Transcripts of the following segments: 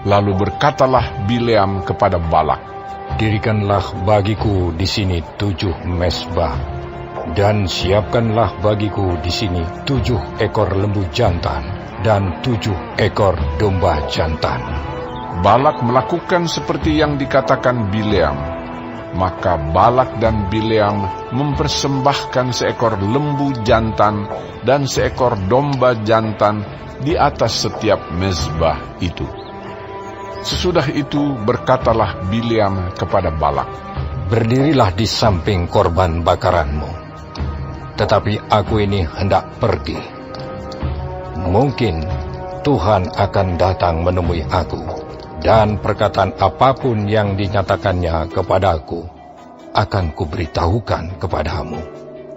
Lalu berkatalah Bileam kepada Balak, "Dirikanlah bagiku di sini 7 mezbah, dan siapkanlah bagiku di sini 7 ekor lembu jantan dan 7 ekor domba jantan." Balak melakukan seperti yang dikatakan Bileam. Maka Balak dan Bileam mempersembahkan seekor lembu jantan dan seekor domba jantan di atas setiap mezbah itu. Sesudah itu berkatalah Bileam kepada Balak, "Berdirilah di samping korban bakaranmu, tetapi aku ini hendak pergi. Mungkin Tuhan akan datang menemui aku, dan perkataan apapun yang dinyatakannya kepadaku akan kuberitahukan kepadamu."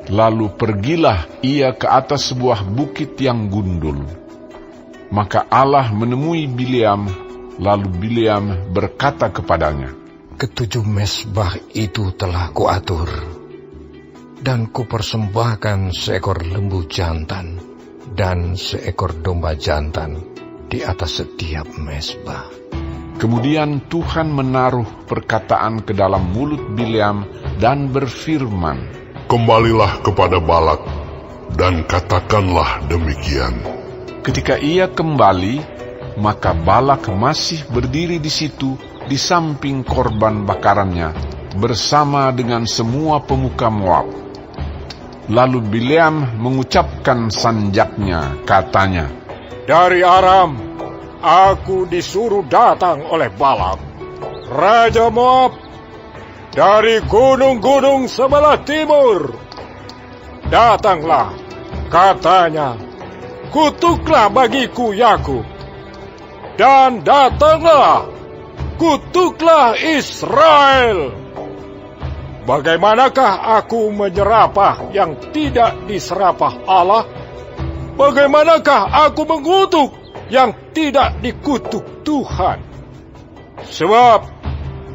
Lalu pergilah ia ke atas sebuah bukit yang gundul. Maka Allah menemui Bileam. Lalu Bileam berkata kepadanya, "Ketujuh mezbah itu telah kuatur, dan kupersembahkan seekor lembu jantan dan seekor domba jantan di atas setiap mezbah." Kemudian Tuhan menaruh perkataan ke dalam mulut Bileam dan berfirman, "Kembalilah kepada Balak, dan katakanlah demikian." Ketika ia kembali, maka Balak masih berdiri di situ di samping korban bakarannya bersama dengan semua pemuka Moab. Lalu Bileam mengucapkan sanjaknya, katanya, "Dari Aram, aku disuruh datang oleh Balak, Raja Moab, dari gunung-gunung sebelah timur. Datanglah," katanya, "kutuklah bagiku Yakub. Dan datanglah, kutuklah Israel. Bagaimanakah aku menyerapah yang tidak diserapah Allah? Bagaimanakah aku mengutuk yang tidak dikutuk Tuhan? Sebab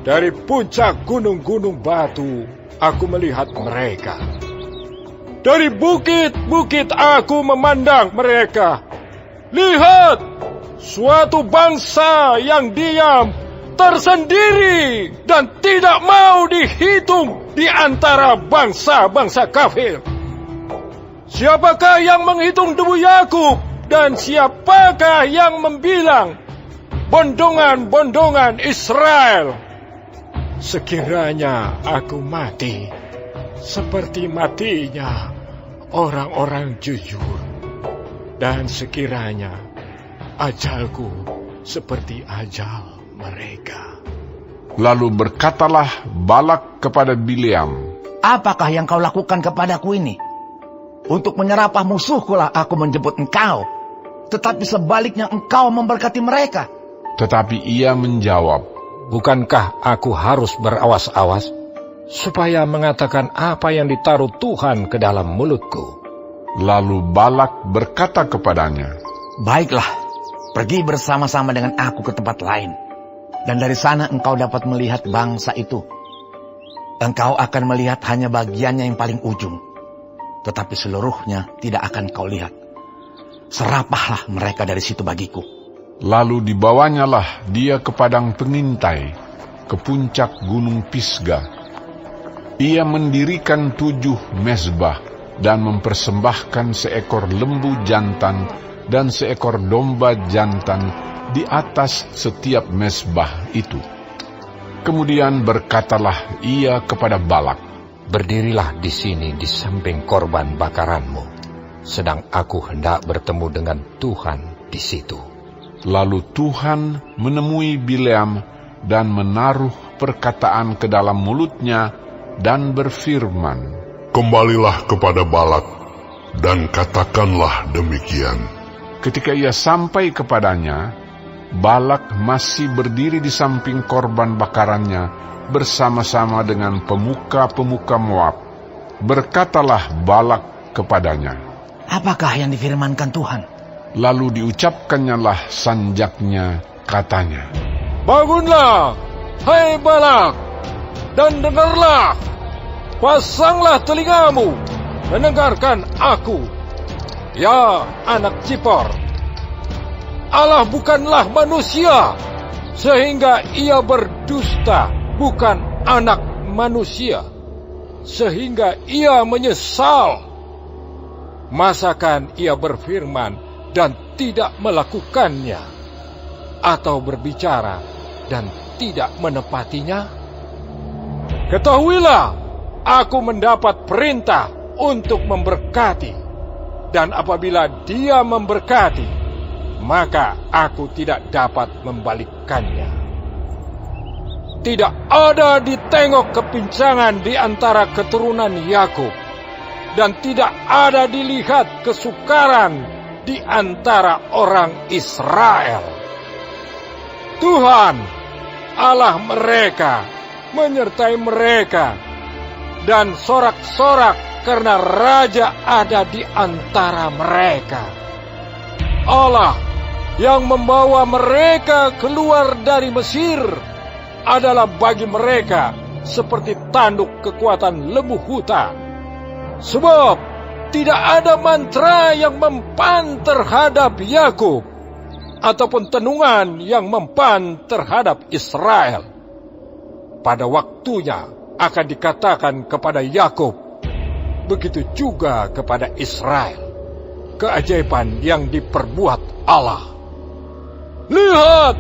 dari puncak gunung-gunung batu aku melihat mereka. Dari bukit-bukit aku memandang mereka. Lihat! Suatu bangsa yang diam, tersendiri, dan tidak mau dihitung di antara bangsa-bangsa kafir. Siapakah yang menghitung debu Yakub, dan siapakah yang membilang bondongan-bondongan Israel? Sekiranya aku mati, seperti matinya orang-orang jujur, dan sekiranya ajalku seperti ajal mereka." Lalu berkatalah Balak kepada Bileam, "Apakah yang kau lakukan kepadaku ini? Untuk menyerapah musuhkulah aku menjemput engkau, tetapi sebaliknya engkau memberkati mereka." Tetapi ia menjawab, "Bukankah aku harus berawas-awas, supaya mengatakan apa yang ditaruh Tuhan ke dalam mulutku?" Lalu Balak berkata kepadanya, "Baiklah, pergi bersama-sama dengan aku ke tempat lain, dan dari sana engkau dapat melihat bangsa itu. Engkau akan melihat hanya bagiannya yang paling ujung, tetapi seluruhnya tidak akan kau lihat. Serapahlah mereka dari situ bagiku." Lalu dibawanyalah dia ke padang pengintai, ke puncak gunung Pisga. Ia mendirikan 7 mezbah dan mempersembahkan seekor lembu jantan dan seekor domba jantan di atas setiap mezbah itu. Kemudian berkatalah ia kepada Balak, "Berdirilah di sini di samping korban bakaranmu, sedang aku hendak bertemu dengan Tuhan di situ." Lalu Tuhan menemui Bileam dan menaruh perkataan ke dalam mulutnya dan berfirman, "Kembalilah kepada Balak, dan katakanlah demikian." Ketika ia sampai kepadanya, Balak masih berdiri di samping korban bakarannya bersama-sama dengan pemuka-pemuka Moab. Berkatalah Balak kepadanya, "Apakah yang difirmankan Tuhan?" Lalu diucapkannyalah sanjaknya, katanya, "Bangunlah, hai Balak, dan dengarlah. Pasanglah telingamu, mendengarkan aku. Ya, anak Zippor, Allah bukanlah manusia, sehingga ia berdusta bukan anak manusia, sehingga ia menyesal. Masakan ia berfirman dan tidak melakukannya, atau berbicara dan tidak menepatinya? Ketahuilah, aku mendapat perintah untuk memberkati, dan apabila dia memberkati, maka aku tidak dapat membalikkannya. Tidak ada ditengok kepincangan di antara keturunan Yakub, dan tidak ada dilihat kesukaran di antara orang Israel. Tuhan, Allah mereka, menyertai mereka, dan sorak-sorak karena raja ada di antara mereka. Allah yang membawa mereka keluar dari Mesir adalah bagi mereka seperti tanduk kekuatan lembu hutan. Sebab tidak ada mantra yang mempan terhadap Yakub, ataupun tenungan yang mempan terhadap Israel. Pada waktunya akan dikatakan kepada Yakub, begitu juga kepada Israel, keajaiban yang diperbuat Allah. Lihat,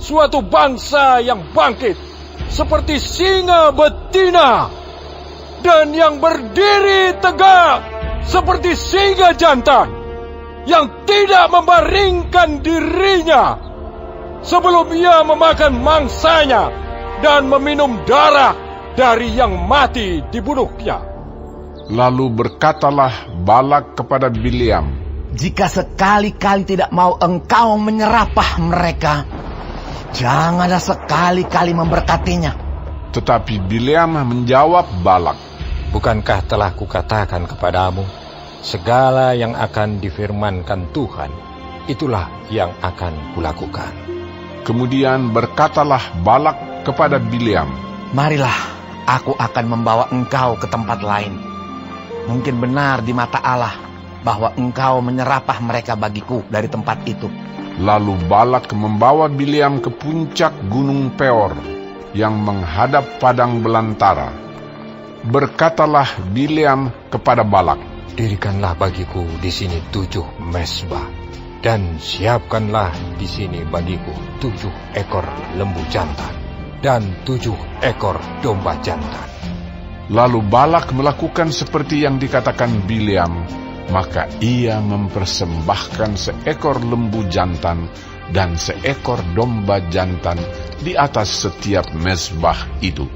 suatu bangsa yang bangkit seperti singa betina, dan yang berdiri tegak seperti singa jantan, yang tidak membaringkan dirinya sebelum ia memakan mangsanya dan meminum darah dari yang mati dibunuhnya. Lalu berkatalah Balak kepada Bileam, Jika sekali-kali tidak mau engkau menyerapah mereka, janganlah sekali-kali memberkatinya. tetapi Bileam menjawab Balak, Bukankah telah kukatakan kepadamu, segala yang akan difirmankan Tuhan, itulah yang akan kulakukan. Kemudian berkatalah Balak kepada Bileam, Marilah, aku akan membawa engkau ke tempat lain. Mungkin benar di mata Allah bahwa engkau menyerapah mereka bagiku dari tempat itu. Lalu Balak membawa Bileam ke puncak gunung Peor yang menghadap padang belantara. Berkatalah Bileam kepada Balak, Dirikanlah bagiku di sini 7 mezbah, dan siapkanlah di sini bagiku 7 ekor lembu jantan dan 7 ekor domba jantan. Lalu Balak melakukan seperti yang dikatakan Bileam, maka ia mempersembahkan seekor lembu jantan dan seekor domba jantan di atas setiap mezbah itu.